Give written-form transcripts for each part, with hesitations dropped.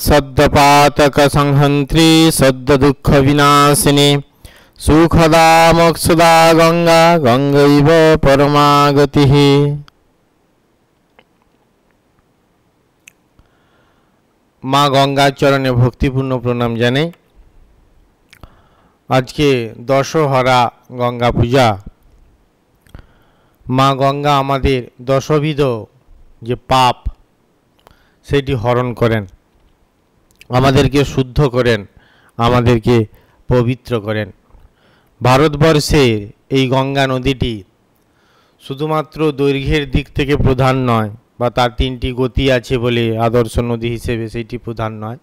सद्दपातक संहन्त्री सद्द दुःख विनाशिनी सुखदा मोक्षदा गंगा गंगैव परमा गतिः। माँ गंगार चरणे भक्तिपूर्ण प्रणाम जाने। आज के दशहरा गंगा पूजा। माँ गंगा आमादेर दशविध जे पाप सेटी हरण करें, आमादेरके शुद्ध करें, आमादेरके पवित्र करें। भारतवर्षेर এই गंगा नदीटी शुधुमात्र दैर्घ्येर दिक थेके प्रधान नय बा तार तीनटी गति आछे बोले आदर्श नदी हिसेबे सेटी प्रधान नय,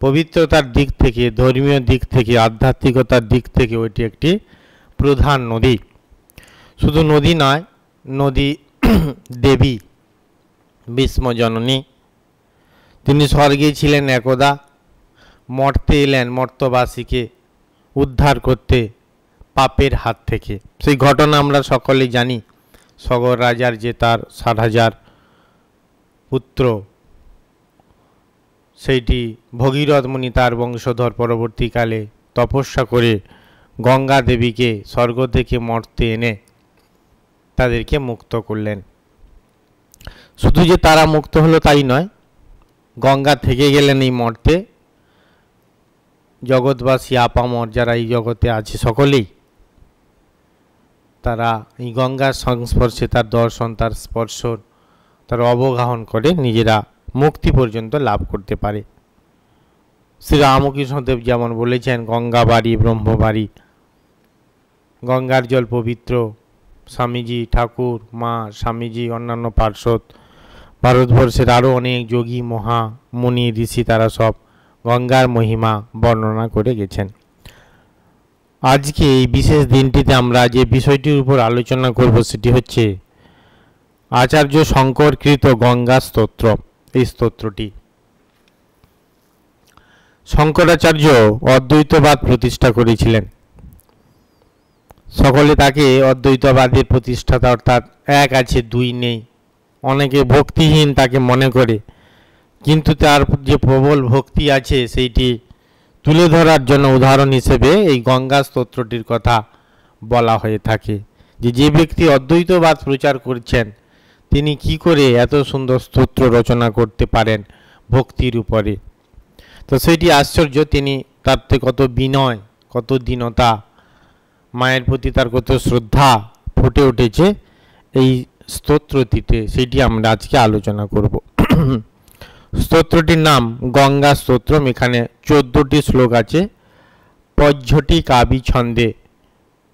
पवित्रतार दिक थेके, धर्मीय दिक थेके, आध्यात्मिकतार दिक थेके ओइटी एकटी प्रधान नदी। शुधु नदी नय, नदी देवी भीष्म जननी। तिनि स्वर्गे छिलेन एकदा, मर्ते एलेन मर्तबासीके उद्धार करते पापेर हाथ थेके। सेई घटना आमरा सकलेई जानी। सगर राजार जे तार 60,000 पुत्र, सेटी भगीरथ मुनि तार वंशधर परवर्तीकाले तपस्या करे गंगा देवीके स्वर्ग थेके मर्ते एने तादेरके मुक्त करलेन। शुधु जे तारा मुक्त हलो ताई नय, गंगा थेके गेलेन एई मर्ते जगतबासी आपामर जारा एई जगते आछे सकलेई तारा এই গঙ্গার সংস্পর্শে তার দর্শন, তার স্পর্শ, তার অবগাহন করে নিজেরা মুক্তি পর্যন্ত লাভ করতে পারে। শ্রী রামকৃষ্ণদেব যেমন বলেছেন, গঙ্গা বাড়ি ব্রহ্মবাড়ি, গঙ্গার জল পবিত্র। স্বামীজি ঠাকুর, মা, স্বামীজি, অন্যান্য পার্শ্বদ, ভারতবর্ষের আরও অনেক যোগী, মহা মুনি, ঋষি তারা সব গঙ্গার মহিমা বর্ণনা করে গেছেন। আজকে এই বিশেষ দিনটিতে আমরা যে বিষয়টির উপর আলোচনা করব সেটি হচ্ছে আচার্য শঙ্করকৃত গঙ্গা স্তোত্র। এই স্তোত্রটি শঙ্করাচার্য অদ্বৈতবাদ প্রতিষ্ঠা করেছিলেন। সকলে তাকে অদ্বৈতবাদের প্রতিষ্ঠাতা অর্থাৎ এক আছে দুই নেই, অনেকে ভক্তিহীন তাকে মনে করে, কিন্তু তার যে প্রবল ভক্তি আছে সেইটি তুলে ধরার জন্য উদাহরণ হিসেবে এই গঙ্গা স্তোত্রটির কথা বলা হয়ে থাকে। যে ব্যক্তি অদ্বৈতবাদ প্রচার করছেন তিনি কি করে এত সুন্দর স্তোত্র রচনা করতে পারেন ভক্তির উপরে। তো সেটি আশ্চর্য। তিনি তাতে কত বিনয়, কত দীনতা, মায়ের প্রতি তার কত শ্রদ্ধা ফুটে উঠেছে এই স্তোত্রটিতে, সেটি আমরা আজকে আলোচনা করব। স্তোত্রটির নাম গঙ্গা স্তোত্রম। এখানে 14টি শ্লোক আছে। পজ্ঝটি কাবি ছন্দে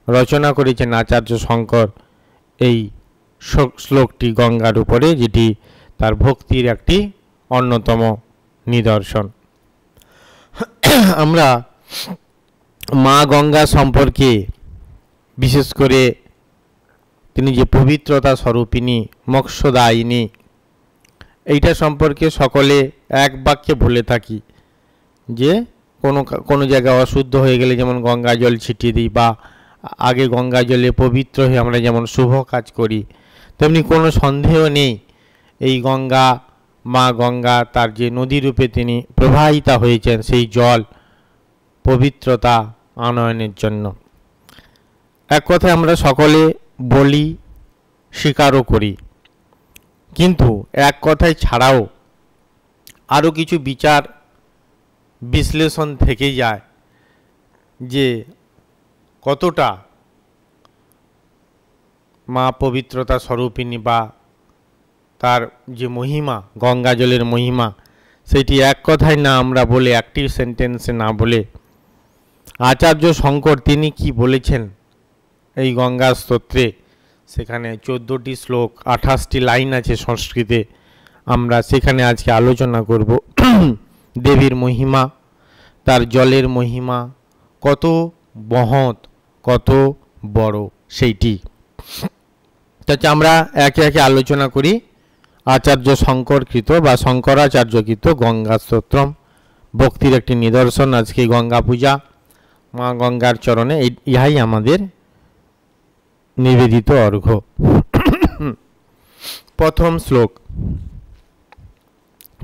রচনা করেছেন আচার্য শঙ্কর এই শ্লোকটি গঙ্গার উপরে, যেটি তার ভক্তির একটি অন্যতম নিদর্শন। আমরা মা গঙ্গা সম্পর্কে, বিশেষ করে তিনি যে পবিত্রতা স্বরূপিনী, মোক্ষদায়িনী, এইটা সম্পর্কে সকলে এক বাক্যে বলে থাকি যে কোনো জায়গায় অশুদ্ধ হয়ে গেলে যেমন গঙ্গা জল ছিটিয়ে দিই, বা আগে গঙ্গা জলে পবিত্র হয়ে আমরা যেমন শুভ কাজ করি, তেমনি কোনো সন্দেহ নেই এই গঙ্গা, মা গঙ্গা তার যে নদী রূপে তিনি প্রবাহিতা হয়েছেন সেই জল পবিত্রতা আনয়নের জন্য। এক কথায় আমরা সকলে বলি, স্বীকারও করি, কিন্তু এক কথায় ছাড়াও আরও কিছু বিচার বিশ্লেষণ থেকে যায় যে কতটা মা পবিত্রতা স্বরূপিনী বা তার যে মহিমা, গঙ্গা জলের মহিমা, সেটি এক কথায় না আমরা বলে, একটি সেন্টেন্সে না বলে আচার্য শঙ্কর তিনি কি বলেছেন এই গঙ্গা স্তোত্রে, সেখানে 14টি শ্লোক, 28টি লাইন আছে সংস্কৃতে, আমরা সেখানে আজকে আলোচনা করব। দেবীর মহিমা, তার জলের মহিমা কত মহৎ, কত বড় সেইটি। তাতে আমরা একে একে আলোচনা করি আচার্য শঙ্করকৃত বা শঙ্করাচার্যকৃত গঙ্গা স্তোত্রম। ভক্তির একটি নিদর্শন আজকে গঙ্গা পূজা, মা গঙ্গার চরণে ইহাই আমাদের নিবেদিত অর্ঘ্য। প্রথম শ্লোক,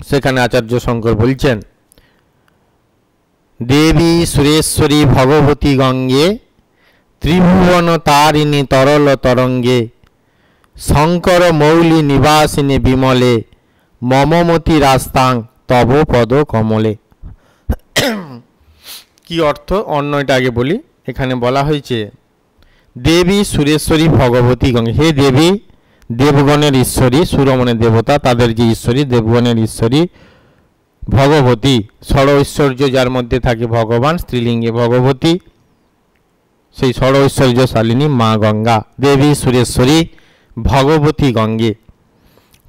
সেখানে আচার্য শঙ্কর বলছেন, দেবী সুরেশ্বরী ভগবতী গঙ্গে, ত্রিভুবন তারিণী তরল তরঙ্গে, শঙ্কর মৌলি নিবাসিনী বিমলে, মমমতি রাস্তাং তব পদ কমলে। কি অর্থ অন্যটা আগে বলি। এখানে বলা হয়েছে দেবী সুরেশ্বরী ভগবতী গঙ্গে, হে দেবী দেবগণের ঈশ্বরী, সুরমণের দেবতা, তাদের যে ঈশ্বরী, দেবগণের ঈশ্বরী ভগবতী, ষড় ঐশ্বর্য যার মধ্যে থাকে ভগবান, স্ত্রীলিঙ্গে ভগবতী, সেই ষড় ঐশ্বর্যশালিনী মা গঙ্গা, দেবী সুরেশ্বরী ভগবতী গঙ্গে,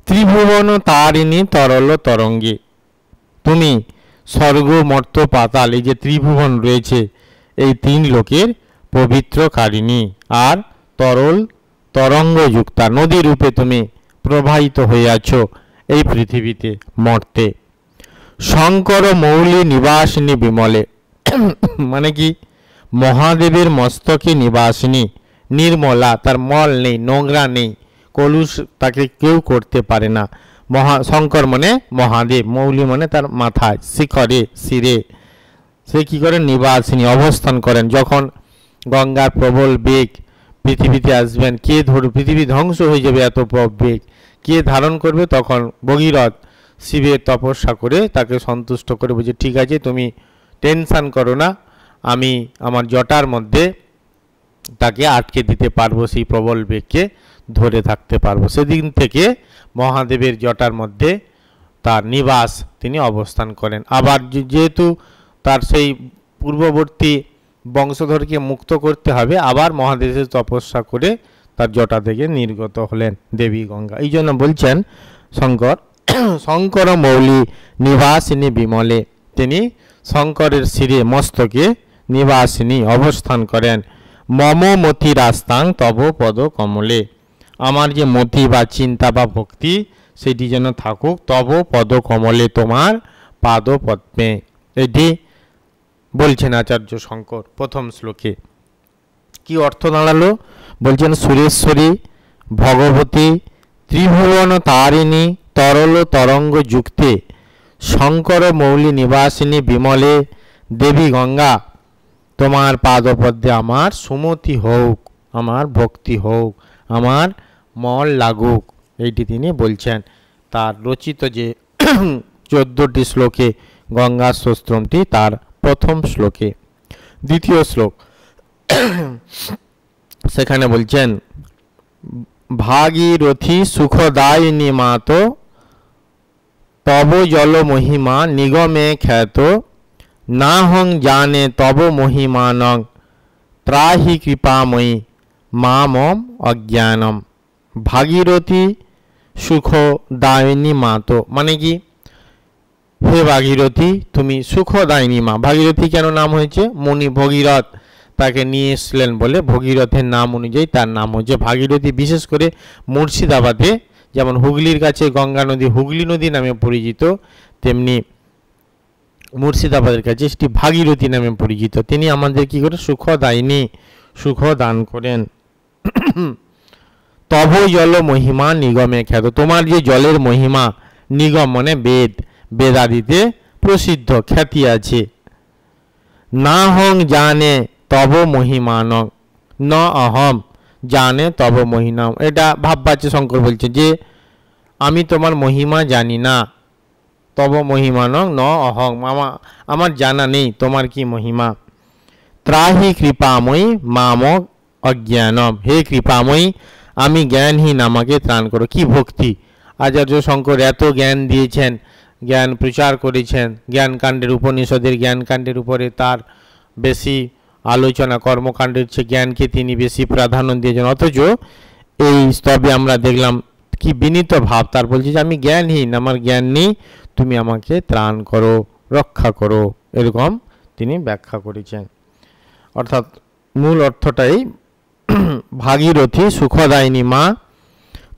ত্রিভুবন তারিণী তরল তরঙ্গে, তুমি স্বর্গ মর্ত্য পাতাল, এই যে ত্রিভুবন রয়েছে এই তিন লোকের পবিত্রকারিণী আর তরল তরঙ্গযুক্তা নদী রূপে তুমি প্রবাহিত হয়ে আছো এই পৃথিবীতে মর্তে। শঙ্কর মৌলি নিবাসিনী বিমলে, মানে কি মহাদেবের মস্তকে নিবাসিনী, নির্মলা, তার মল নেই, নোংরা নেই, কলুষ তাকে কেউ করতে পারে না। শঙ্কর মানে মহাদেব, মৌলি মানে তার মাথায়, শিখরে শিরে, সে কি করেন নিবাসিনী অবস্থান করেন। যখন গঙ্গার প্রবল বেগ পৃথিবীতে আসবেন, কে পৃথিবী ধ্বংস হয়ে যাবে এত বেগ, কে ধারণ করবে? তখন ভগীরথ শিবের তপস্যা করে তাকে সন্তুষ্ট করে বুঝে, ঠিক আছে তুমি টেনশান করো না, আমি আমার জটার মধ্যে তাকে আটকে দিতে পারবো, সেই প্রবল বেগকে ধরে থাকতে পারবো। সেদিন থেকে মহাদেবের জটার মধ্যে তার নিবাস, তিনি অবস্থান করেন। আবার যেহেতু তার সেই পূর্ববর্তী বংশধরকে মুক্ত করতে হবে, আবার মহাদেবের তপস্যা করে তার জটা থেকে নির্গত হলেন দেবী গঙ্গা। এই জন্য বলছেন শঙ্কর শঙ্কর মৌলি নিবাসিনী বিমলে, তিনি শঙ্করের শিরে মস্তকে নিবাসিনী অবস্থান করেন। মম মতি রাস্তাং তব পদ কমলে, আমার যে মতি বা চিন্তা বা ভক্তি সেটি যেন থাকুক তব পদ কমলে, তোমার পাদ পদ্মে। এটি বলছেন আচার্য শঙ্কর প্রথম শ্লোকে। কি অর্থ দাঁড়ালো? বলছেন সুরেশ্বরী ভগবতী ত্রিভুবন তারিণী তরল তরঙ্গ যুক্তে শঙ্কর মৌলি নিবাসিনী বিমলে দেবী গঙ্গা, তোমার পাদপদ্মে আমার সুমতি হোক, আমার ভক্তি হোক, আমার মল লাগুক, এইটি তিনি বলছেন তার রচিত যে 14টি শ্লোকে গঙ্গা স্তোত্রমটি তার প্রথম শ্লোকে। দ্বিতীয় শ্লোক সেখানে বলছেন ভাগীরথী সুখদায়িনী মাত, তব জল মহিমা নিগমে খ্যাত, না হং জানে তব মহিমানং, ত্রাহি কৃপাময়ী মামম অজ্ঞানম। ভাগীরথী সুখদায়িনী মাত, মানে কি হে ভাগীরথী তুমি সুখদায়িনী মা। ভাগীরথী কেন নাম হয়েছে? মুনি ভগীরথ তাকে নিয়ে এসলেন বলে ভগীরথের নাম অনুযায়ী তার নাম হচ্ছে ভাগীরথী। বিশেষ করে মুর্শিদাবাদে যেমন হুগলির কাছে গঙ্গা নদী হুগলি নদী নামে পরিচিত, তেমনি মুর্শিদাবাদের কাছে সেটি ভাগীরথী নামে পরিচিত। তিনি আমাদের কি করে সুখদায়িনী, সুখ দান করেন। তব জল মহিমা নিগমে খ্যাত, তোমার যে জলের মহিমা, নিগম মানে বেদ, বেদাদিতে প্রসিদ্ধ খ্যাতি আছে। না হং জানে তব মহিমানং, ন অহম জানে তব মহিনাম। এটা ভাববাচ্য শঙ্কর বলছে যে আমি তোমার মহিমা জানি না, তব মহিমানং ন অহং, আমার জানা নেই তোমার কি মহিমা। ত্রাহি কৃপাময়ী মাম অজ্ঞানম, হে কৃপাময়ী আমি জ্ঞানহীন, আমাকে ত্রাণ করো। কি ভক্তি! আচার্য শঙ্কর এত জ্ঞান দিয়েছেন, জ্ঞান প্রচার করেছেন, জ্ঞানকাণ্ডের উপনিষদের জ্ঞানকাণ্ডের উপরে তার বেশি আলোচনা, কর্মকাণ্ডের চেয়ে জ্ঞানকে তিনি বেশি প্রাধান্য দিয়েছেন। অথচ এই স্তবে আমরা দেখলাম কি বিনীত ভাব, তার বলছে যে আমি জ্ঞানহীন, আমার জ্ঞান নেই, তুমি আমাকে ত্রাণ করো, রক্ষা করো, এরকম তিনি ব্যাখ্যা করেছেন। অর্থাৎ মূল অর্থটাই ভাগীরথী সুখদায়িনী মা,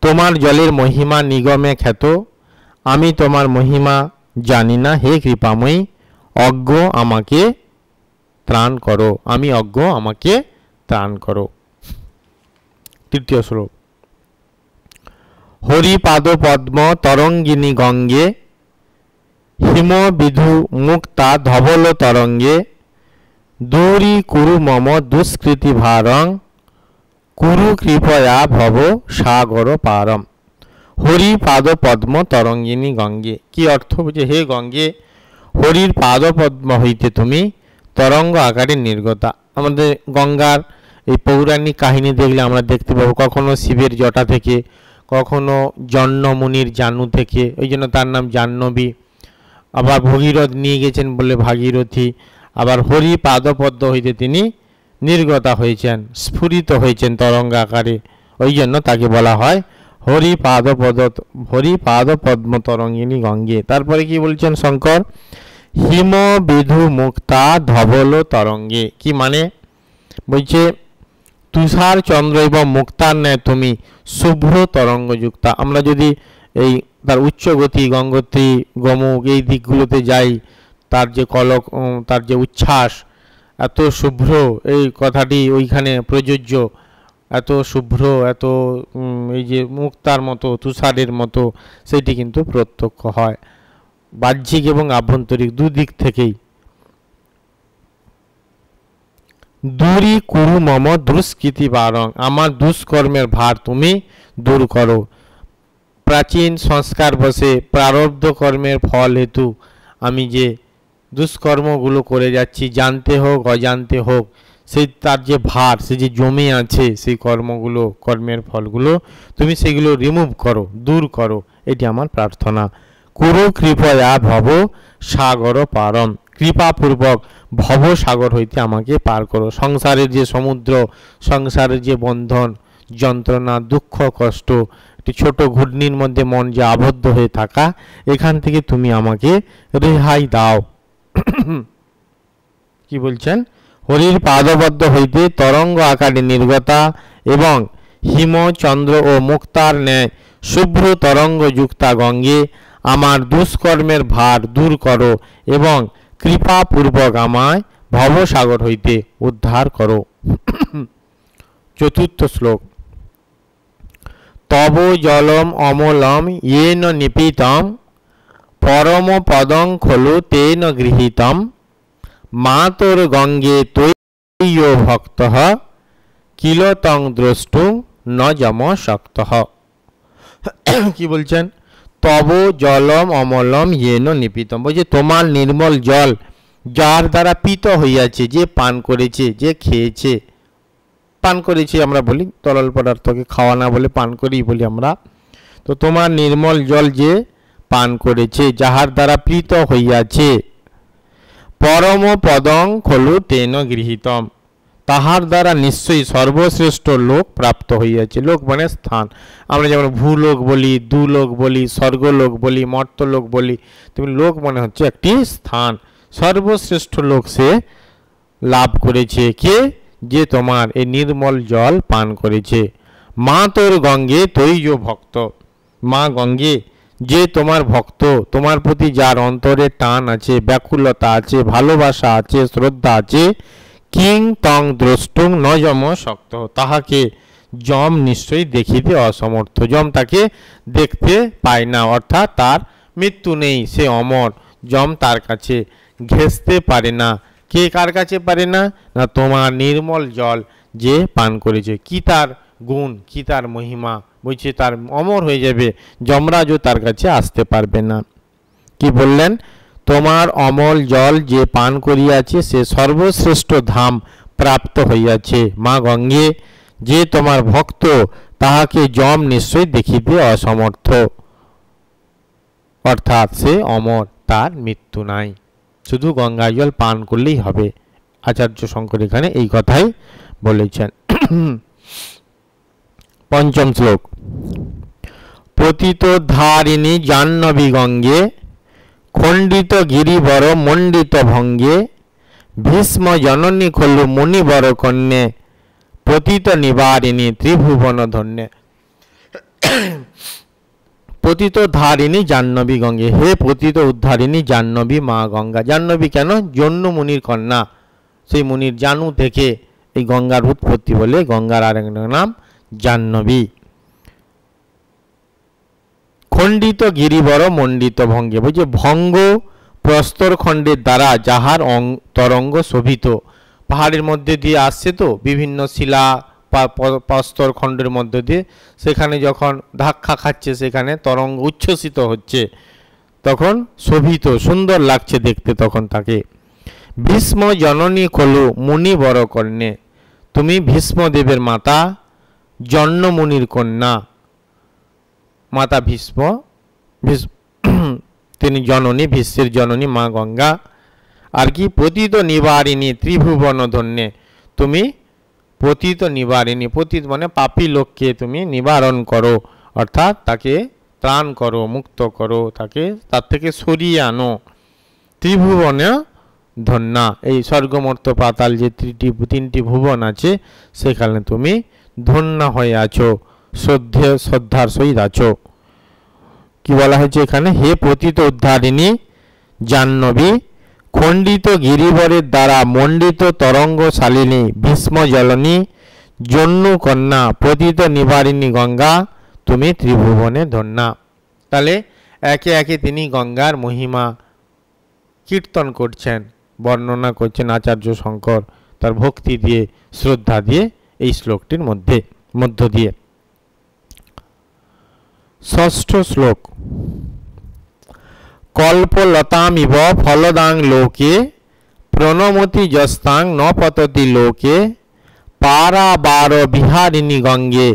তোমার জলের মহিমা নিগমে খ্যাত, আমি তোমার মহিমা জানি না, হে কৃপাময়ী অজ্ঞ আমাকে ত্রাণ করো, আমি অজ্ঞ আমাকে ত্রাণ করো। তৃতীয় শ্লোক হরিপাদ পদ্ম তরঙ্গিনী গঙ্গে, হিম বিধু মুক্তা ধবল তরঙ্গে দূরী কুরু মম দুষ্কৃতি ভারং কুরু কৃপয়া ভব সাগর পারম। হরি পাদ পদ্ম তরঙ্গিনী গঙ্গে। কি অর্থ বুঝে? হে গঙ্গে, হরির পাদ পদ্ম হইতে তুমি তরঙ্গ আকারে নির্গতা। আমাদের গঙ্গার এই পৌরাণিক কাহিনী দেখলে আমরা দেখতে পাবো কখনো শিবের জটা থেকে, কখনো জন্মমুনির জানু থেকে, ওই জন্য তার নাম জাহ্নবী। আবার ভগীরথ নিয়ে গেছেন বলে ভাগীরথী। আবার হরি পাদপদ্ম হইতে তিনি নির্গতা হয়েছেন, স্ফুরিত হয়েছেন তরঙ্গ আকারে, ওই জন্য তাকে বলা হয় হরি পাদ পদ্ম তরঙ্গিনী গঙ্গে। তারপরে কি বলছেন শঙ্কর? হিম বিধু মুক্তা ধবল তরঙ্গে। কি মানে? বলছে তুষার চন্দ্র এবং মুক্তার ন্যায় তুমি শুভ্র তরঙ্গযুক্তা। আমরা যদি এই তার উচ্চগতি গঙ্গোত্রী গোমুখ এই দিকগুলোতে যাই, তার যে কলক, তার যে উচ্ছ্বাস এত শুভ্র, এই কথাটি ওইখানে প্রযোজ্য। এত শুভ্র, এত এই যে মুক্তার মতো, তুষারের মতো, সেটি কিন্তু প্রত্যক্ষ হয় বাহ্যিক এবং আভ্যন্তরিক দুদিক থেকেই। দূরী কুরু মম দুষ্কৃতি ভারং। আমার দুষ্কর্মের ভার তুমি দূর করো। প্রাচীন সংস্কার বসে প্রারব্ধ কর্মের ফল হেতু আমি যে দুষ্কর্মগুলো করে যাচ্ছি, জানতে হোক অজান্তে হোক, সেই তার যে ভার, সে যে জমে আছে, সেই কর্মগুলো, কর্মের ফলগুলো তুমি সেগুলো রিমুভ করো, দূর করো, এটি আমার প্রার্থনা। কুরু কৃপয়া ভব সাগর পারম। কৃপাপূর্বক ভব সাগর হইতে আমাকে পার করো। সংসারের যে সমুদ্র, সংসারের যে বন্ধন, যন্ত্রণা, দুঃখ, কষ্ট, একটি ছোট ঘূর্ণির মধ্যে মন যে আবদ্ধ হয়ে থাকা, এখান থেকে তুমি আমাকে রেহাই দাও। কি বলছেন? হরির পাদপদ্ম হইতে তরঙ্গ আকারে নির্গতা এবং হিম চন্দ্র ও মুক্তার ন্যায় শুভ্র তরঙ্গ যুক্তা গঙ্গে আমার দুষ্কর্মের ভার দূর করো এবং কৃপাপূর্বক আমায় ভবসাগর হইতে উদ্ধার করো। চতুর্থ শ্লোক। তব জলম অমলম येन নিপীতম পরম পদং খলু তেন গৃহীতম মাতর গঙ্গে তৈয় ভক্ত কিল তং দ্রষ্টুং ন যম শক্ত। কি বলছেন? তব জলম অমলম येन নিপীতম, বলছে তোমার নির্মল জল যার দ্বারা পীত হইয়াছে, যে পান করেছে, যে খেয়েছে, পান করেছি আমরা বলি, তরল পদার্থকে খাওয়া না বলে পান করি বলি আমরা। তো তোমার নির্মল জল যে পান করেছে, যাহার দ্বারা প্রীত হইয়াছে, পরম পদং খলু তেন গৃহীতম, তাহার দ্বারা নিশ্চয়ই সর্বশ্রেষ্ঠ লোক প্রাপ্ত হইয়াছে। লোক মানে স্থান। আমরা যেমন ভূলোক বলি, দুলোক বলি, স্বর্গলোক বলি, মর্তলোক বলি, তুমি লোক মনে হচ্ছে একটি স্থান। সর্বশ্রেষ্ঠ লোক সে লাভ করেছে। কে? যে তোমার এই নির্মল জল পান করেছে। মা তোর গঙ্গে তৈজ ভক্ত। মা গঙ্গে, যে তোমার ভক্ত, তোমার প্রতি যার অন্তরে টান আছে, ব্যাকুলতা আছে, ভালোবাসা আছে, শ্রদ্ধা আছে, কিং তং দ্রষ্টুং ন যম শক্ত, তাহাকে যম নিশ্চয়ই দেখিতে অসমর্থ। যম তাকে দেখতে পায় না, অর্থাৎ তার মৃত্যু নেই, সে অমর। যম তার কাছে ঘেঁষতে পারে না। কে কার কাছে পারে না? না তোমার নির্মল জল যে পান করেছে। কি তার গুণ, কি তার মহিমা, বলছে তার অমর হয়ে যাবে, যমরাজও তার কাছে আসতে পারবে না। কি বললেন? তোমার অমল জল যে পান করিয়াছে সে সর্বশ্রেষ্ঠ ধাম প্রাপ্ত হইয়াছে। মা গঙ্গে, যে তোমার ভক্ত, তাহাকে যম নিশ্চয় দেখিতে অসমর্থ, অর্থাৎ সে অমর, তার মৃত্যু নাই, শুধু গঙ্গা জল পান করলেই হবে। আচার্য শঙ্কর এখানে এই কথাই বলেছেন। পঞ্চম শ্লোক। পতিত ধারিণী জাহ্নবী গঙ্গে খণ্ডিত গিরিবর মণ্ডিত ভঙ্গে ভীষ্ম জননী খলু মুনিবর কন্যে পতিত নিবারিণী ত্রিভুবন ধন্যে। পতিত ধারিণী জাহ্নবী গঙ্গে, হে পতিত উদ্ধারিণী জাহ্নবী মা গঙ্গা। জাহ্নবী কেন? জন্য মুনির কন্যা, সেই মুনির জানু থেকে এই গঙ্গার উৎপত্তি বলে গঙ্গার আরেক নাম জাহ্নবী। খণ্ডিত গিরিবর মণ্ডিত ভঙ্গে, বলছে ভঙ্গ প্রস্তরখণ্ডের দ্বারা যাহার তরঙ্গ শোভিত। পাহাড়ের মধ্যে দিয়ে আসছে তো বিভিন্ন শিলা প্রস্তরখণ্ডের মধ্যে দিয়ে, সেখানে যখন ধাক্কা খাচ্ছে সেখানে তরঙ্গ উচ্ছ্বসিত হচ্ছে, তখন শোভিত সুন্দর লাগছে দেখতে তখন তাকে। ভীষ্ম জননী খলু মুনি বর কন্যে, তুমি ভীষ্মদেবের মাতা, জন্মমুনির কন্যা। মাতা ভীষ্ম, তিনি জননী, ভীষ্মের জননী মা গঙ্গা। আর কি পতিত নিবারিণী ত্রিভুবন ধন্যে, তুমি পতিত নিবারিণী, পতিত মানে পাপী লোককে তুমি নিবারণ করো, অর্থাৎ তাকে ত্রাণ করো, মুক্ত করো, তাকে তার থেকে সরিয়ে আনো। ত্রিভুবনে ধন্যা, এই স্বর্গমর্ত পাতাল যে তিনটি ভুবন আছে সেখানে তুমি ধন্যা হয়ে আছো, শ্রদ্ধার সহিত আছো। কি বলা হয়েছে এখানে? হে পতিত উদ্ধারিণী জাহ্নবী, খণ্ডিত গিরিবরের দ্বারা মণ্ডিত তরঙ্গশালিনী ভীষ্ম জলনী জন্নু কন্যা পতিত নিবারিণী গঙ্গা, তুমি ত্রিভুবনে ধন্যা। তাহলে একে একে তিনি গঙ্গার মহিমা কীর্তন করছেন, বর্ণনা করছেন আচার্য শঙ্কর তার ভক্তি দিয়ে, শ্রদ্ধা দিয়ে, এই শ্লোকটির মধ্য দিয়ে। ষষ্ঠ শ্লোক। কল্পলতামিব ফলদাং লোকে প্রণমতি যস্তাং ন পততি লোকে পারাবার বিহারিণী গঙ্গে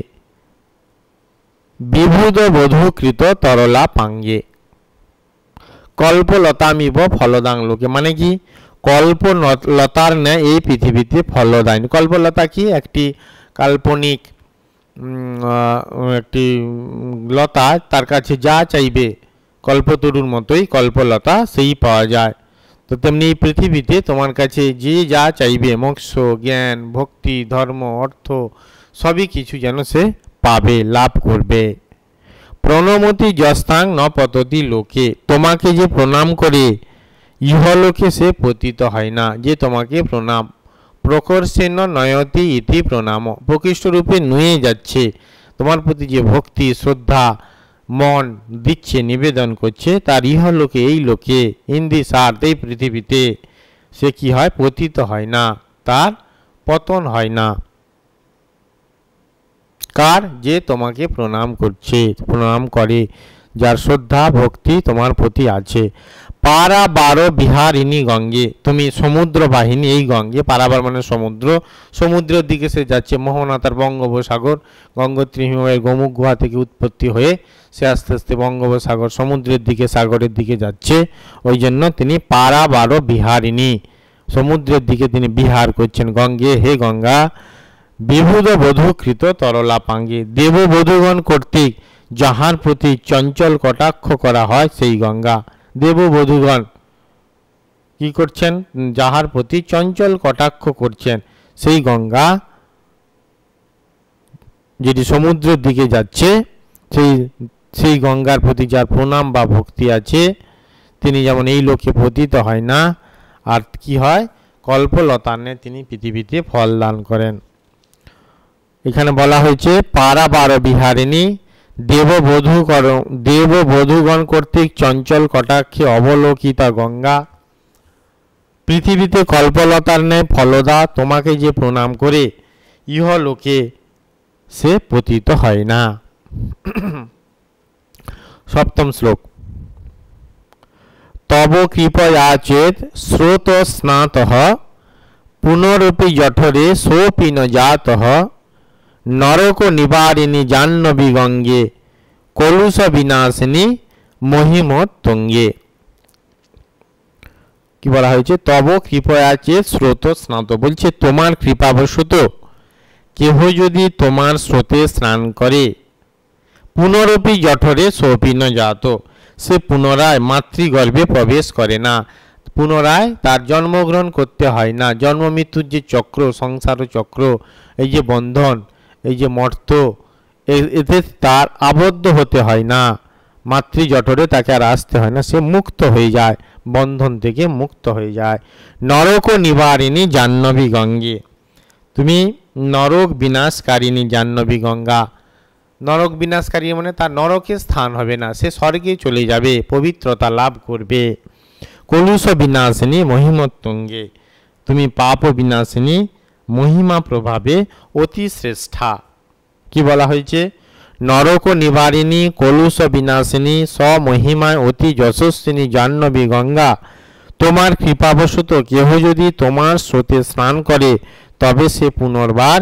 বিভূত বধূকৃত তরলা পাঙ্গে। কল্পলতামিব ফলদাং লোকে মানে কি? কল্পলতার ন্যায় এই পৃথিবীতে ফলদায়নি। কল্পলতা কি? একটি কাল্পনিক একটি লতা, তার কাছে যা চাইবে কল্পতরুর মতোই কল্পলতা সেই পাওয়া যায়। তো তেমনি এই পৃথিবীতে তোমার কাছে যে যা চাইবে, মোক্ষ, জ্ঞান, ভক্তি, ধর্ম, অর্থ সবই কিছু যেন সে পাবে, লাভ করবে। প্রণমতি যস্তাং ন পততি লোকে, তোমাকে যে প্রণাম করে ইহলোকে সে পতিত হয় না। যে তোমাকে প্রণাম, প্রকর্ষেণ নয়তি ইতি প্রণাম, প্রকৃষ্ট রূপে নুয়ে যাচ্ছে, তোমার প্রতি যে ভক্তি শ্রদ্ধা মন দিচ্ছে, নিবেদন করছে, তার ইহলোকে, এই লোকে, ইন দিস আর্থ, এই পৃথিবীতে সে কি হয়? পতিত হয় না, তার পতন হয় না। কার? যে তোমাকে প্রণাম করছে, প্রণাম করে, যার শ্রদ্ধা ভক্তি তোমার প্রতি আছে। পারাবার বিহারিণী গঙ্গে, তুমি সমুদ্র বাহিনী এই গঙ্গে, পারাবার মানে সমুদ্র, সমুদ্রের দিকে সে যাচ্ছে। মোহনা তার বঙ্গোপসাগর, গঙ্গোত্রী হিমবাহের গোমুখ গুহা থেকে উৎপত্তি হয়ে সে আস্তে আস্তে বঙ্গোপসাগর সমুদ্রের দিকে, সাগরের দিকে যাচ্ছে। ওই জন্য তিনি পারাবার বিহারিণী, সমুদ্রের দিকে তিনি বিহার করছেন। গঙ্গে, হে গঙ্গা, বিভূত বধূকৃত তরলা পাঙ্গে, দেববধূগণ কর্তৃক যাহার প্রতি চঞ্চল কটাক্ষ করা হয় সেই গঙ্গা। দেববধূগণ কি করছেন? যাহার প্রতি চঞ্চল কটাক্ষ করছেন সেই গঙ্গা, যেটি সমুদ্রের দিকে যাচ্ছে, সেই গঙ্গার প্রতি যার প্রণাম বা ভক্তি আছে, তিনি যেমন এই লোকে পতিত হয় না, আর কি হয়? কল্পলতানে তিনি পৃথিবীতে ফল দান করেন। এখানে বলা হয়েছে পারাবার বিহারিণী, দেববধূগণ কর্তৃক চঞ্চল কটাক্ষে অবলোকিতা গঙ্গা, পৃথিবীতে কল্পলতার ন্যায় ফলদা, তোমাকে যে প্রণাম করে ইহলোকে সে পতিত হয় না। সপ্তম শ্লোক। তব কৃপয়া চেত স্রোত স্নাতঃ পুনরপি জঠরে সোপি ন জাতঃ নরক নিবারিণী জাহ্নবী গঙ্গে কলুষ বিনাশিনী মহিমোত্তঙ্গে। কি বলা হয়েছে? তব কৃপয়া চেত স্রোত স্নাত, বলছে তোমার কৃপাবশত কেহ যদি তোমার স্রোতে স্নান করে, পুনরপি জঠরে সোপি ন জাত, সে পুনরায় মাতৃগর্ভে প্রবেশ করে না, পুনরায় তার জন্মগ্রহণ করতে হয় না। জন্ম মৃত্যুর যে চক্র, সংসার চক্র, এই যে বন্ধন, এই যে মর্ত, এতে তার আবদ্ধ হতে হয় না, মাতৃজঠরে তাকে আর আসতে হয় না, সে মুক্ত হয়ে যায়, বন্ধন থেকে মুক্ত হয়ে যায়। নরক নিবারিণী জাহ্নবী গঙ্গে, তুমি নরক বিনাশকারিণী জাহ্নবী গঙ্গা। নরক বিনাশকারী মানে তার নরকে স্থান হবে না, সে স্বর্গে চলে যাবে, পবিত্রতা লাভ করবে। কলুষ বিনাশিনী মহিমোত্তুঙ্গে, তুমি পাপ বিনাশিনী মহিমা প্রভাবে অতি শ্রেষ্ঠা। কি বলা হয়েছে? নরক নিবারিণী কলুষ বিনাশিনী স্বমহিমায় অতি যশস্বিনী জাহ্নবী গঙ্গা, তোমার কৃপাবশত কেহ যদি তোমার স্রোতে স্নান করে তবে সে পুনর্বার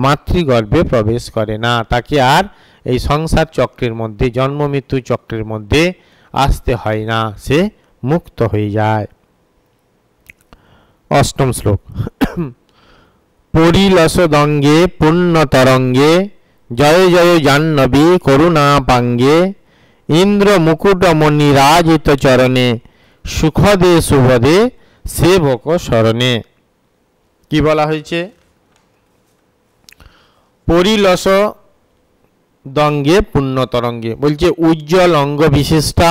মাতৃগর্ভে প্রবেশ করে না, তাকে আর এই সংসার চক্রের মধ্যে, জন্ম মৃত্যু চক্রের মধ্যে আসতে হয় না, সে মুক্ত হয়ে যায়। অষ্টম শ্লোক। পরিলসদঙ্গে পুণ্য তরঙ্গে জয় জয় জাহ্নবী করুণা পাঙ্গে, ইন্দ্র মুকুটমণি রাজিত চরণে সুখদে শুভদে সেবক শরণে। কি বলা হয়েছে? পরিলস দঙ্গে পুণ্য তরঙ্গে, বলছে উজ্জ্বল অঙ্গ বিশিষ্টা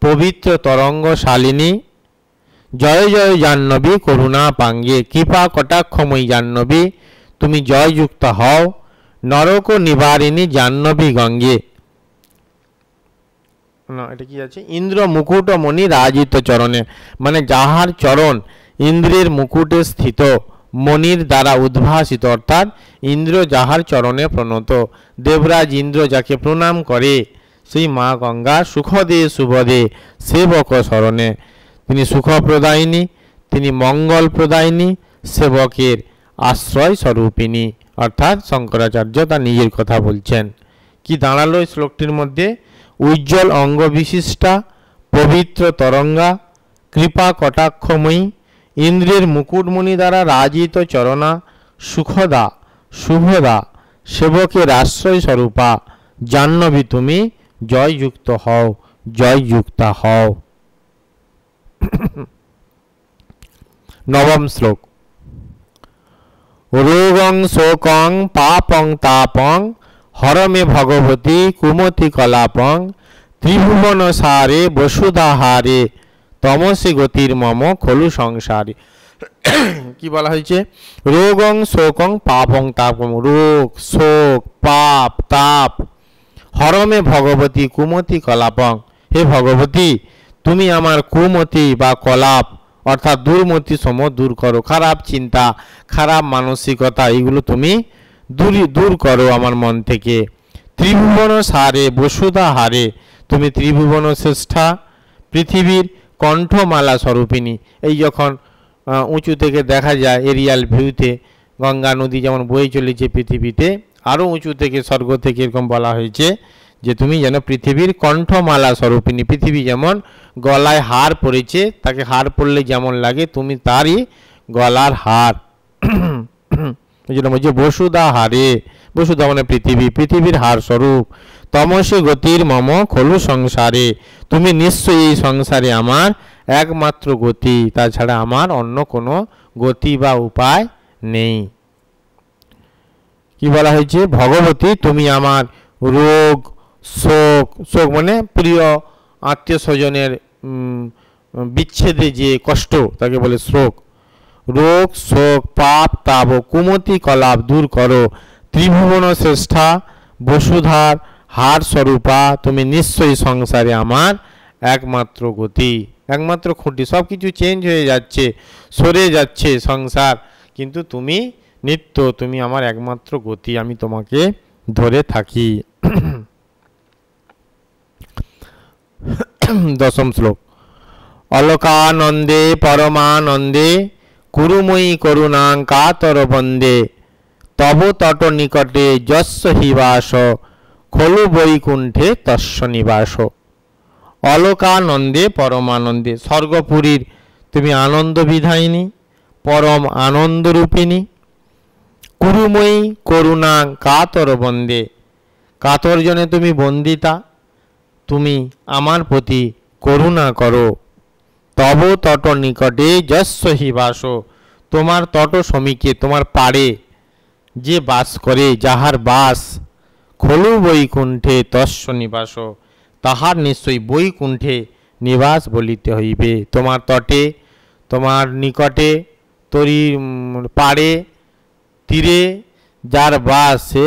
পবিত্র তরঙ্গ শালিনী, জয় জয় জাহ্নবী করুণা পাঙ্গে, কৃপা কটাক্ষময়ী জাহ্নবী তুমি জয়যুক্ত হও, নরক নিবারিণী জাহ্নবী গঙ্গে। না, এটা কি আছে? ইন্দ্র মুকুটমণি রাজিত চরণে, মানে যাহার চরণ ইন্দ্রের মুকুটে স্থিত, মণির দ্বারা উদ্ভাসিত, অর্থাৎ ইন্দ্র যাহার চরণে প্রণত, দেবরাজ ইন্দ্র যাকে প্রণাম করে, সেই মা গঙ্গা সুখদে শুভদে সেবক শরণে, তিনি সুখপ্রদায়িনী, তিনি মঙ্গল প্রদায়িনী, সেবকের আশ্রয় স্বরূপিনী। অর্থাৎ শঙ্করাচার্য তার নিজের কথা বলছেন। কি দাঁড়ালো এই শ্লোকটির মধ্যে? উজ্জ্বল অঙ্গ বিশিষ্টা পবিত্র তরঙ্গা কৃপা কটাক্ষময়ী ইন্দ্রের মুকুটমণি দ্বারা রাজিত চরণা সুখদা শুভদা সেবকের আশ্রয় স্বরূপা জাহ্নবী তুমি জয়যুক্ত হও, জয়যুক্তা হও। নবম শ্লোক। রোগং শোকং পাপং তাপং হরমে ভগবতী কুমতি কলাপং, ত্রিভুবন সারে বসুধাহারে তমসে গতির মম খলু সংসারে। কি বলা হয়েছে? রোগং শোকং পাপং তাপং, রোগ শোক পাপ তাপ, হরমে ভগবতী কুমতি কলাপং, হে ভগবতী তুমি আমার কুমতি বা কলাপ অর্থাৎ দুর্মতি সম দূর করো, খারাপ চিন্তা খারাপ মানসিকতা এগুলো তুমি দূর করো আমার মন থেকে। ত্রিভুবন সারে বসুধা হারে, তুমি ত্রিভুবন শ্রেষ্ঠা পৃথিবীর কণ্ঠমালা স্বরূপিনী। এই যখন উঁচু থেকে দেখা যায় এরিয়াল ভিউতে গঙ্গা নদী যেমন বয়ে চলেছে পৃথিবীতে, আরও উঁচু থেকে স্বর্গ থেকে এরকম বলা হয়েছে যে তুমি যেন পৃথিবীর কণ্ঠমালা স্বরূপিনী। পৃথিবী যেমন গলায় হার পরেছে, তাকে হার পরলে যেমন লাগে তুমি তারই গলার হার। এই জন্য বলছে বসুধা হারে, বসুধা মানে পৃথিবী, পৃথিবীর হার স্বরূপ। তমসে গতির মম খলু সংসারে, তুমি নিশ্চয়ই এই সংসারে আমার একমাত্র গতি, তাছাড়া আমার অন্য কোনো গতি বা উপায় নেই। কি বলা হয়েছে? ভগবতী তুমি আমার রোগ শোক, শোক মানে প্রিয় আত্মীয় স্বজনের বিচ্ছেদে যে কষ্ট তাকে বলে শোক, রোগ শোক পাপ তাপ কুমতি কলাপ দূর করো। ত্রিভুবন শ্রেষ্ঠা বসুধার হার স্বরূপা, তুমি নিশ্চয়ই সংসারে আমার একমাত্র গতি, একমাত্র খুঁটি। সব কিছু চেঞ্জ হয়ে যাচ্ছে, সরে যাচ্ছে সংসার, কিন্তু তুমি নিত্য, তুমি আমার একমাত্র গতি, আমি তোমাকে ধরে থাকি। দশম শ্লোক। অলকানন্দে পরমানন্দে কুরুময়ী করুণাং কাতর বন্দে, তব তট নিকটে যস্য হিবাস খলু বৈকুণ্ঠে তস্য নিবাস। অলকানন্দে পরমানন্দে, স্বর্গপুরীর তুমি আনন্দ বিধায়িনী, পরম আনন্দরূপিণী। কুরুময়ী করুণাং কাতর বন্দে, কাতর জনে তুমি বন্দিতা, তুমি আমার প্রতি করুণা করো। তব তট নিকটে যস্য হিবাস, তোমার তট সমীকে তোমার পাড়ে যে বাস করে, যাহার বাস, খলু বৈকুণ্ঠে তস্য নিবাস, তাহার নিশ্চয়ই বৈকুণ্ঠে নিবাস বলিতে হইবে। তোমার তটে তোমার নিকটে তরি পাড়ে তীরে যার বাস সে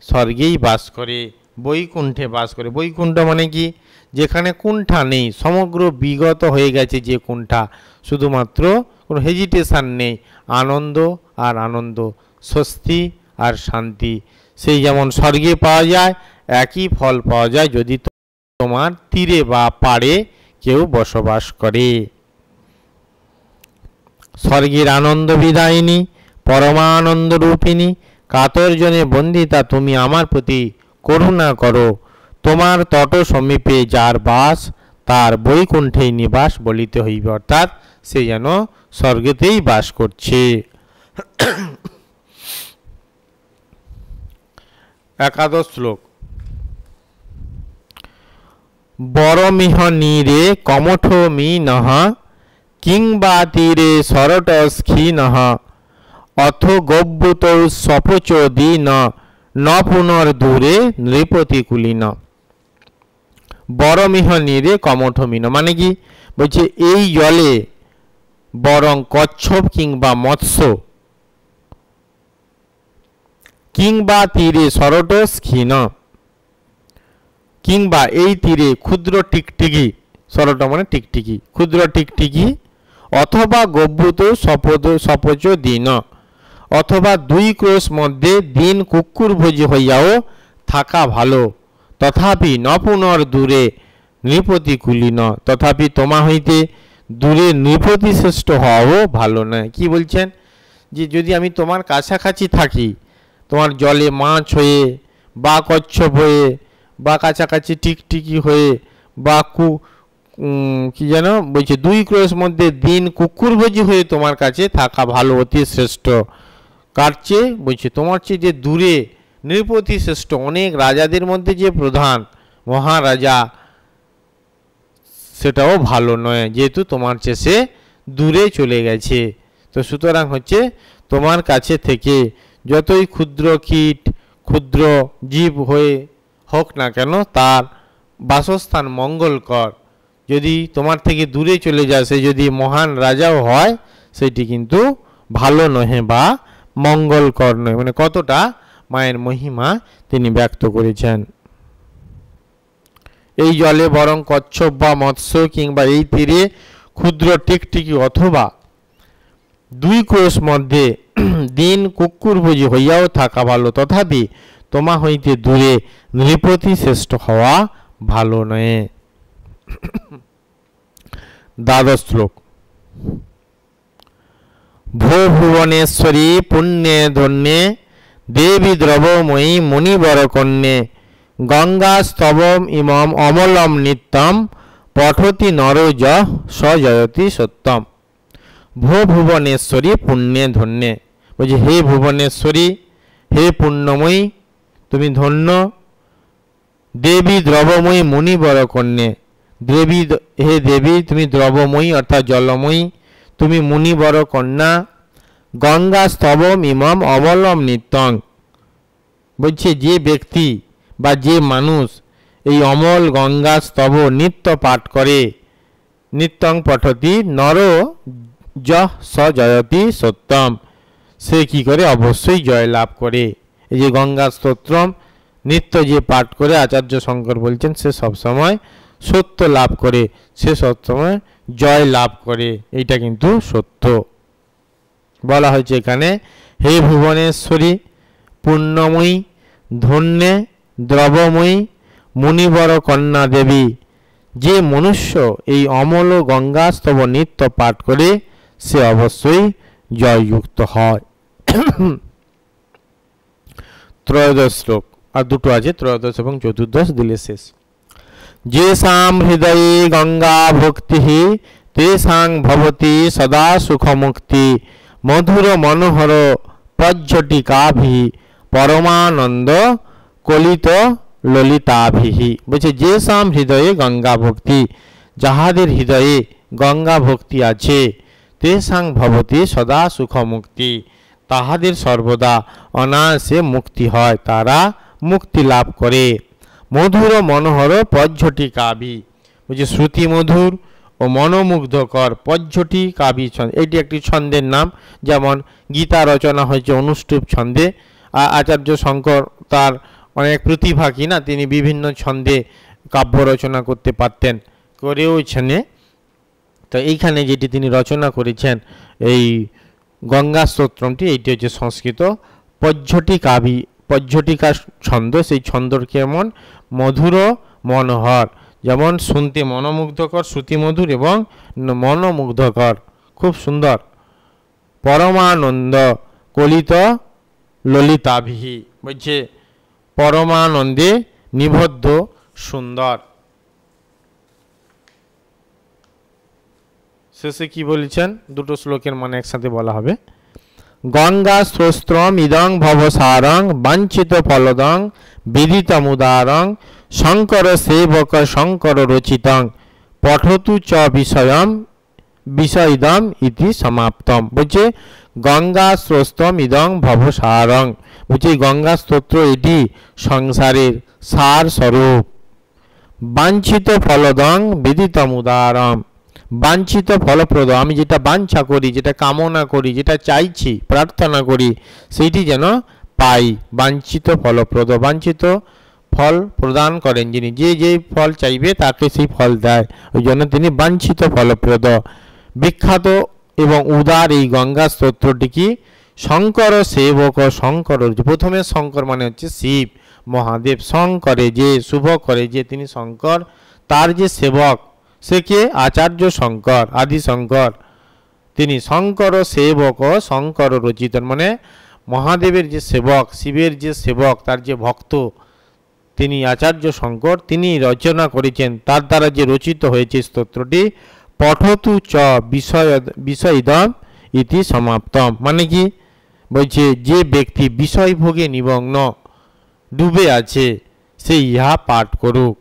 স্বর্গেই বাস করে, বৈকুণ্ঠে বাস করে। বৈকুণ্ঠ মানে কি? যেখানে কুণ্ঠা নেই, সমগ্র বিগত হয়ে গেছে যে কুণ্ঠা, শুধুমাত্র কোনো হেজিটেশন নেই, আনন্দ আর আনন্দ, স্বস্তি আর শান্তি। সেই যেমন স্বর্গে পাওয়া যায়, একই ফল পাওয়া যায় যদি তোমার তীরে বা পাড়ে কেউ বসবাস করে। স্বর্গের আনন্দ বিদায়িনী, পরমানন্দ রূপিণী, কাতর জনে বন্দিতা তুমি আমার প্রতি করুণা করো। তোমার তট সমীপে যার বাস, তার বৈকুণ্ঠেই নিবাস বলিতে হইবে, অর্থাৎ সে যেন স্বর্গেতেই বাস করছে। একাদশ শ্লোক। বরমিহ নীরে কমঠ মি নহ, কিংবা তীরে সরট স্খীনঃ, অথ গব্যুত সপচ দীন, ন পুনর্দূরে নৃপতি কুলীন। বরমিহ নীরে কমঠ মিন মানে কি বলছে, এই জলে বরং কচ্ছপ কিংবা মৎস্য, কিংবা তীরে সরট স্খীন, কিংবা এই তীরে ক্ষুদ্র টিকটিকি, সরট মানে টিকটিকি, ক্ষুদ্র টিকটিকি, অথবা গভ্যুত সপচ দীন, অথবা দুই ক্রোশ মধ্যে দিন কুকুর ভোজি হইয়াও থাকা ভালো, তথাপি ন পুনর দূরে নৃপতি কুলীন, তথাপি তোমা হইতে দূরে নৃপতি শ্রেষ্ঠ হওয়াও ভালো নয়। কি বলছেন, যে যদি আমি তোমার কাছাকাছি থাকি, তোমার জলে মাছ হয়ে বা কচ্ছপ হয়ে বা কাছাকাছি টিকটিকি হয়ে বা কি যেন বলছে, দুই ক্রোশ মধ্যে দিন কুকুরভোজি হয়ে তোমার কাছে থাকা ভালো, অতি শ্রেষ্ঠ। কার চেয়ে বলছে, তোমার চেয়ে যে দূরে নৃপতি শ্রেষ্ঠ, অনেক রাজাদের মধ্যে যে প্রধান মহারাজা, সেটাও ভালো নয়, যেহেতু তোমার চেয়ে সে দূরে চলে গেছে। তো সুতরাং হচ্ছে তোমার কাছে থেকে যতই ক্ষুদ্র কীট ক্ষুদ্র জীব হয়ে হোক না কেন, তার বাসস্থান মঙ্গলকর। যদি তোমার থেকে দূরে চলে যায়, সে যদি মহান রাজাও হয়, সেটি কিন্তু ভালো নহে বা মঙ্গলকর নয়। মানে কতটা মায়ের মহিমা তিনি ব্যক্ত করেছেন। এই জলে বরং কচ্ছপ বা মৎস্য, কিংবা এই তীরে ক্ষুদ্র টিকটিকি, অথবা দুই ক্রোশ মধ্যে দিন কুকুরভোজি হইয়াও থাকা ভালো, তথাপি তোমা হইতে দূরে নৃপতি শ্রেষ্ঠ হওয়া ভালো নয়। দ্বাদশ শ্লোক। ভো ভুবনেশ্বরী পুণ্যে ধন্যে, দেবী দ্রবময়ী মুনিবর কন্যে, গঙ্গা স্তবম ইমম অমলম নিত্যম, পঠতি নরজ সজয়তি সত্যম। ভো ভুবনেশ্বরী পুণ্যে ধন্যে, বলছে হে ভুবনেশ্বরী, হে পুণ্যময়ী, তুমি ধন্য। দেবী দ্রবময়ী মুনিবর কন্যে, দেবী, হে দেবী তুমি দ্রবময়ী অর্থাৎ জলময়ী, তুমি মুনিবর কন্যা। গঙ্গা স্তবম ইমম অবলম নিত্যং, বলছে যে ব্যক্তি বা যে মানুষ এই অমল গঙ্গা স্তব নিত্য পাঠ করে, নিত্যং পঠতি নর স জয়তি সত্যম, সে কি করে অবশ্যই জয় লাভ করে। এই যে গঙ্গা স্তোত্রম নিত্য যে পাঠ করে, আচার্য শঙ্কর বলছেন সে সবসময় সত্য লাভ করে, সে সবসময় জয় লাভ করে। এইটা কিন্তু সত্য। বলা হয়েছে এখানে, হে ভুবনেশ্বরী পুণ্যময়ী ধন্যে দ্রবময়ী মুনিবর কন্যা দেবী, যে মনুষ্য এই অমল গঙ্গা স্তব নিত্য পাঠ করে, সে অবশ্যই জয়যুক্ত হয়। ত্রয়োদশ শ্লোক, আর দুটো আছে, ত্রয়োদশ এবং চতুর্দশ দিলে শেষ। যেষাং হৃদয়ে গঙ্গা ভক্তি, তেষাং ভবতি সদা সুখ মুক্তি, মধুর মনোহর পজ্জটিকাভি, পরমানন্দ কলিত ললিতাভিহি। বলছে যেষাং হৃদয়ে গঙ্গা ভক্তি, যাহাদের হৃদয়ে গঙ্গা ভক্তি আছে, তেষাং ভবতি সদা সুখ মুক্তি, তাহাদের সর্বদা অনায়াসে মুক্তি হয়, তারা মুক্তি লাভ করে। মধুর মনোহর পজ্জটি কাবি, বলছে শ্রুতি মধুর ও মনোমুগ্ধকর পজ্জটি কাবি ছন্দ, এটি একটি ছন্দের নাম। যেমন গীতা রচনা হয়েছে অনুষ্টুপ ছন্দে, আচার্য শঙ্কর তার অনেক প্রতিভা কিনা, তিনি বিভিন্ন ছন্দে কাব্য রচনা করতে পারতেন, করেওছেন। তো এইখানে যেটি তিনি রচনা করেছেন এই গঙ্গা স্তোত্রমটি, এইটি হচ্ছে সংস্কৃত পর্যটিকা ছন্দ। সেই ছন্দর কেমন মধুর মনোহর, যেমন শুনতে মনোমুগ্ধকর, শ্রুতিমধুর এবং মনোমুগ্ধকর, খুব সুন্দর। পরমানন্দ কলিত ললিতাভিহি, বলছে পরমানন্দে নিবদ্ধ সুন্দর। শেষে কি বলেছেন, দুটো শ্লোকের মানে একসাথে বলা হবে। গঙ্গা স্রোস্ত্রম ইদং ভবসারং বাঞ্ছিত ফলদং বিদিতমুদারং শঙ্কর সেবক শঙ্কর রচিতং পঠতু চ বিষয়দম ইতি সমাপ্তম। বলছে গঙ্গা স্রোস্ত্রম ইদং ভবসারং, বলছে গঙ্গা স্তোত্র এটি সংসারের সার স্বরূপ। বাঞ্ছিত ফলদং বিদিতমুদারং, বাঞ্ছিত ফলপ্রদ, আমি যেটা বাঞ্ছা করি, যেটা কামনা করি, যেটা চাইছি, প্রার্থনা করি, সেইটি যেন পাই। বাঞ্ছিত ফলপ্রদ, বাঞ্ছিত ফল প্রদান করেন যিনি, যে যে ফল চাইবে তাকে সেই ফল দেয়, ওই জন্য তিনি বাঞ্ছিত ফলপ্রদ। বিখ্যাত এবং উদার এই গঙ্গা স্তোত্রটি কি শঙ্কর সেবক শঙ্কর, প্রথমে শঙ্কর মানে হচ্ছে শিব মহাদেব, শঙ্করে যে শুভ করে, যে তিনি শঙ্কর, তার যে সেবক সে কে আচার্য শঙ্কর, আদি শঙ্কর, তিনি শঙ্কর সেবক শঙ্কর রচিত, মানে মহাদেবের যে সেবক, শিবের যে সেবক, তার যে ভক্ত, তিনি আচার্য শঙ্কর, তিনি রচনা করেছেন, তার দ্বারা যে রচিত হয়েছে স্তোত্রটি। পঠতু চ বিষয়দম ইতি সমাপ্তম, মানে কি বলছে যে ব্যক্তি বিষয় ভোগে নিমগ্ন ডুবে আছে সে ইহা পাঠ করুক।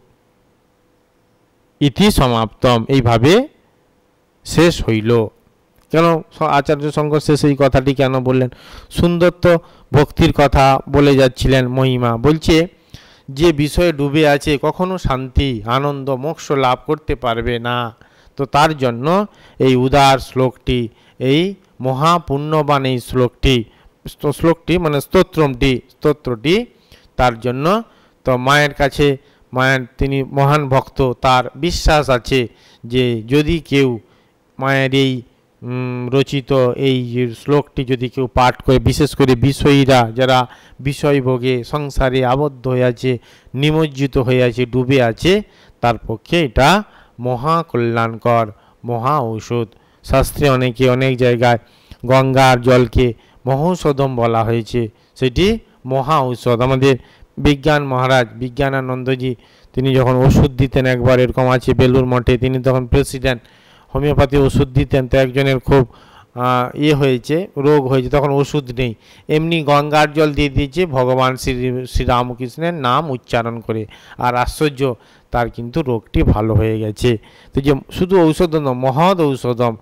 ইতি সমাপ্তম, এইভাবে শেষ হইল। কেন আচার্য শঙ্কর শেষ এই কথাটি কেন বললেন? সুন্দর তো ভক্তির কথা বলে যাচ্ছিলেন, মহিমা। বলছে যে বিষয়ে ডুবে আছে কখনো শান্তি আনন্দ মোক্ষ লাভ করতে পারবে না, তো তার জন্য এই উদার শ্লোকটি, এই মহাপুণ্যবান এই শ্লোকটি মানে স্তোত্রটি তার জন্য। তো মায়ের কাছে, মায়ের তিনি মহান ভক্ত, তার বিশ্বাস আছে যে যদি কেউ মায়ের এই রচিত এই শ্লোকটি যদি কেউ পাঠ করে, বিশেষ করে বিষয়ীরা যারা বিষয়ভোগে সংসারে আবদ্ধ হয়ে আছে, নিমজ্জিত হয়ে আছে, ডুবে আছে, তার পক্ষে এটা মহা কল্যাণকর, মহা ঔষধ। শাস্ত্রে অনেক জায়গায় গঙ্গার জলকে মহৌষধম বলা হয়েছে, সেটি মহা ঔষধ। আমাদের বিজ্ঞান মহারাজ বিজ্ঞানানন্দজি তিনি যখন ওষুধ দিতেন, একবার এরকম আছে বেলুর মঠে, তিনি তখন প্রেসিডেন্ট, হোমিওপ্যাথি ওষুধ দিতেন। তো একজনের খুব হয়েছে, রোগ হয়েছে, তখন ওষুধ নেই, এমনি গঙ্গার জল দিয়ে দিয়েছে ভগবান শ্রীরামকৃষ্ণের নাম উচ্চারণ করে, আর আশ্চর্য তার কিন্তু রোগটি ভালো হয়ে গেছে। তো যে শুধু ঔষধ নয়, মহৎ ঔষধম,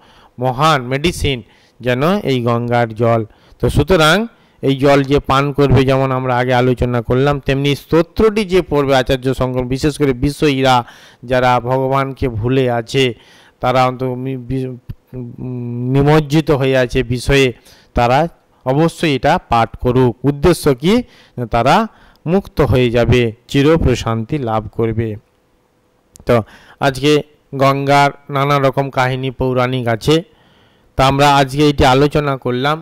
মহান মেডিসিন যেন এই গঙ্গার জল। তো সুতরাং এই জল যে পান করবে, যেমন আমরা আগে আলোচনা করলাম, তেমনি স্তোত্রটি যে পড়বে আচার্য শঙ্কর, বিশেষ করে বিষয়ীরা যারা ভগবানকে ভুলে আছে, তারা নিমজ্জিত হয়ে আছে বিষয়ে, তারা অবশ্যই এটা পাঠ করুক। উদ্দেশ্য কি? তারা মুক্ত হয়ে যাবে, চির প্রশান্তি লাভ করবে। তো আজকে গঙ্গার নানা রকম কাহিনী পৌরাণিক আছে, তা আমরা আজকে এটি আলোচনা করলাম।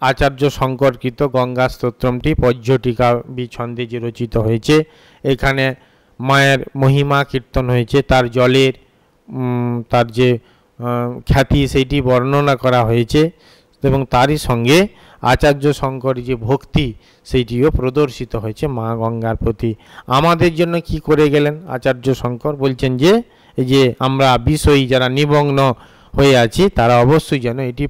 আচার্য শঙ্করকৃত গঙ্গা স্তোত্রমটি পর্যটিকা ছন্দে যে রচিত হয়েছে, এখানে মায়ের মহিমা কীর্তন হয়েছে, তার জলের তার যে খ্যাতি সেইটি বর্ণনা করা হয়েছে, এবং তারই সঙ্গে আচার্য শঙ্কর যে ভক্তি সেইটিও প্রদর্শিত হয়েছে মা গঙ্গার প্রতি। আমাদের জন্য কি করে গেলেন আচার্য শঙ্কর? বলছেন যে এই যে আমরা বিষয়ী যারা নিমগ্ন হয়ে আছি, তারা অবশ্যই যেন এটি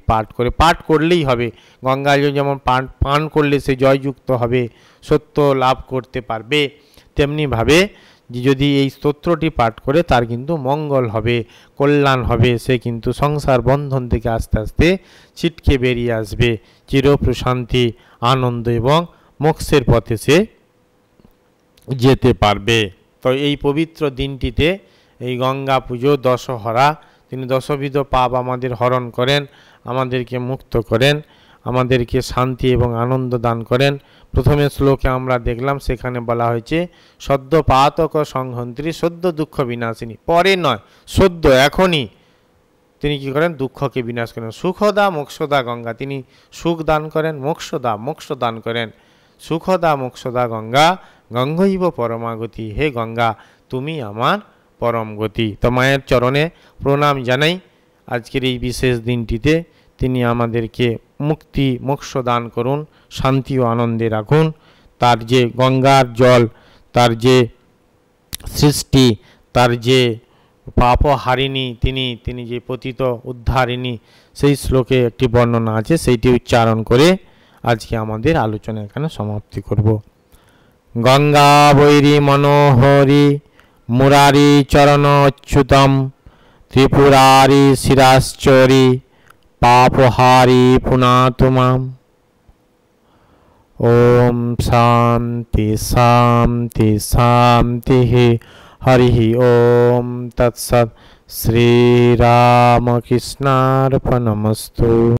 পাঠ করলেই হবে। গঙ্গা জল যেমন পান করলে সে জয়যুক্ত হবে, সত্য লাভ করতে পারবে, তেমনিভাবে যে যদি এই স্তোত্রটি পাঠ করে তার কিন্তু মঙ্গল হবে, কল্যাণ হবে, সে কিন্তু সংসার বন্ধন থেকে আস্তে আস্তে ছিটকে বেরিয়ে আসবে, চির প্রশান্তি আনন্দ এবং মোক্ষের পথে সে যেতে পারবে। তো এই পবিত্র দিনটিতে এই গঙ্গা পুজো দশহরা, তিনি দশবিধ পাপ আমাদের হরণ করেন, আমাদেরকে মুক্ত করেন। আমাদেরকে শান্তি এবং আনন্দ দান করেন। প্রথমে শ্লোকে আমরা দেখলাম, সেখানে বলা হয়েছে সদ্য পাতক সংহন্ত্রী, সদ্য দুঃখ বিনাশিনী। পরে নয়, সদ্য এখনই তিনি কি করেন? দুঃখকে বিনাশ করেন। সুখদা মোক্ষদা গঙ্গা, তিনি সুখ দান করেন, মোক্ষ দান করেন। সুখদা মোক্ষদা গঙ্গা, গঙ্গৈব পরমাগতি, হে গঙ্গা তুমি আমার পরম গতি। তো মায়ের চরণে প্রণাম জানাই আজকের এই বিশেষ দিনটিতে। তিনি আমাদেরকে মুক্তি মোক্ষ দান করুন, শান্তি ও আনন্দে রাখুন। তার যে গঙ্গার জল, তার যে সৃষ্টি, তার যে পাপহারিণী, তিনি যে পতিত উদ্ধারিণী, সেই শ্লোকে একটি বর্ণনা আছে, সেইটি উচ্চারণ করে আজকে আমাদের আলোচনা এখানে সমাপ্তি করব। গঙ্গা বৈরী মনোহরি মুরারি চরণ অচ্যুতম, ত্রিপুরারি শিরাশ্চরি পাপহারি পুনাতু মাম। ওম শান্তি শান্তি শান্তি। হরি ওম তৎসৎ। শ্রীরামকৃষ্ণার্পণমস্তু।